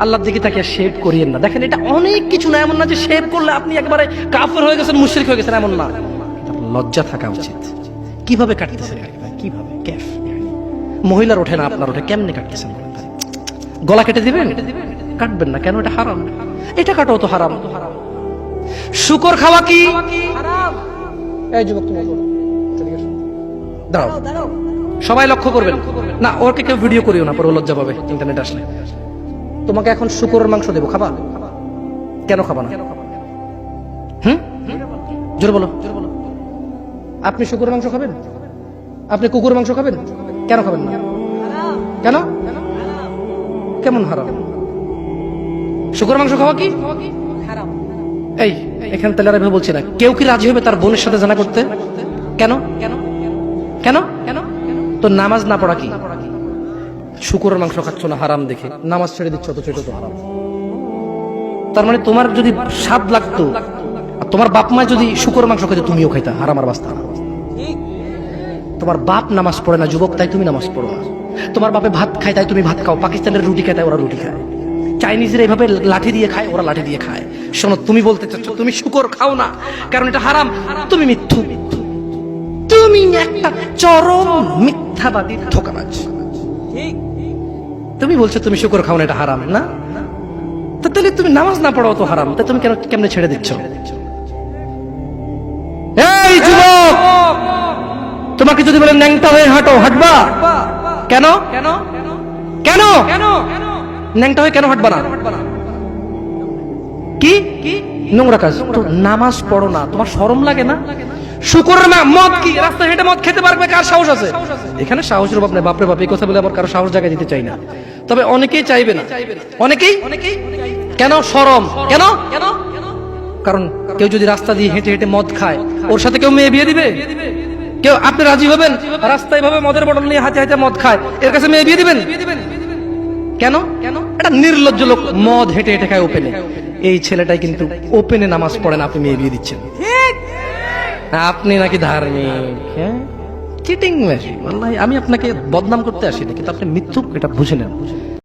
আল্লাহর দিকে তাকিয়ে শেভ করিয়েন না। দেখেন এটা অনেক কিছু না, এমন না যে শেভ করলে আপনি একবারে কাফের হয়ে গেছেন, মুশরিক হয়ে গেছেন, এমন না। লজ্জা থাকা উচিত। কিভাবে কাটতেছেন? কিভাবে ক্যাফ মহিলার ওঠে না, আপনার ওঠে, কেমনে কাটতেছেন? গলা কেটে দিবেন? কাটবেন না কেন? এটা হারাম। এটা কাটাও তো হারাম। শুকর খাওয়া কি হারাম? এই যুবক তুমি দাঁড়াও, সবাই লক্ষ্য করবেন না, ওকে কেউ ভিডিও করিও না, পরে লজ্জা পাবে ইন্টারনেট আসলে। তোমাকে এখন শুকরের মাংস দেবো, খাবা? কেন খাবা না? জোরে বলো। আপনি শুকরের মাংস খাবেন? আপনি কুকুরের মাংস খাবেন? কেন খাবেন না? কেন? কেমন হারাম? শুকরের মাংস খাওয়া কি হারাম? এই এখানে তেলার এভাবে বলছি না। কেউ কি রাজি হবে তার বোনের সাথে জানা করতে? কেন? কেন? কেন? কেন? তো নামাজ না পড়া কি? শুকরের মাংস খাচ্ছ না হারাম দেখে নামাজ ছেড়ে দিচ্ছ, তো সেটা তো হারাম। তার মানে তোমার যদি স্বাদ লাগতো আর তোমার বাপ মা যদি শুকরের মাংস খাইতো, তুমিও খাইতা, হারাম আর বাস্তা। তোমার বাপ নামাজ পড়ে না যুবক, তাই তুমি নামাজ পড়ো না। তোমার বাপে ভাত খায় তাই তুমি ভাত খাও। পাকিস্তানের রুটি খায় তাই ওরা রুটি খায়। চাইনিজরা এইভাবে লাঠি দিয়ে খায়, ওরা লাঠি দিয়ে খায়। শোনো, তুমি বলতে চাচ্ছ তুমি শুকর খাও না কারণ এটা হারাম, তুমি মিথ্যু। তুমি একটা চরম মিথ্যাবাদী, ধোঁকাবাজ। তুমি বলছো তুমি শুকর খাও না, এটা হারাম না? তো তাহলে তুমি নামাজ না পড়াও তো হারাম, তা তুমি কেন কেমনে ছেড়ে দিচ্ছ? এই যুবক, তোমাকে যদি বলে ন্যাংটা হয়ে হাঁটো, হাঁটবা? কেন? কেন? কেন? ন্যাংটা হয়ে কেন হাঁটবা না? কি নোংরা কাজ? তো নামাজ পড়ো না, তোমার শরম লাগে না? শুকরের মদ কি রাস্তায় হেঁটে মদ খেতে পারবে? কার সাহস আছে? এখানে সাহসের অভাব নেই, বাপরে বাপ। এই কথা বলে আবার কারো সাহস জায়গায় দিতে চাই না, তবে অনেকেই চাইবে না। অনেকেই কেন? শরম। কেন? কারণ কেউ যদি রাস্তা দিয়ে হেঁটে হেঁটে মদ খায়, ওর সাথে কেউ মেয়ে বিয়ে দিবে? কেউ? আপনি রাজি হবেন রাস্তায় ভাবে মদের বটল নিয়ে হাতে হাতে মদ খায়, এর কাছে মেয়ে বিয়ে দিবেন? কেন? এটা নির্লজ্জ লোক মদ হেঁটে হেঁটে খায় ওপেনে। এই ছেলেটাই কিন্তু ওপেনে নামাজ পড়ে না, আপনি মেয়ে বিয়ে দিচ্ছেন। আপনি নাকি ধার্মিক? হ্যাঁ, চিটিং মেশিন। আমি আপনাকে বদনাম করতে আসিনি, কিন্তু আপনি মিথ্যুক, এটা বুঝে নেন।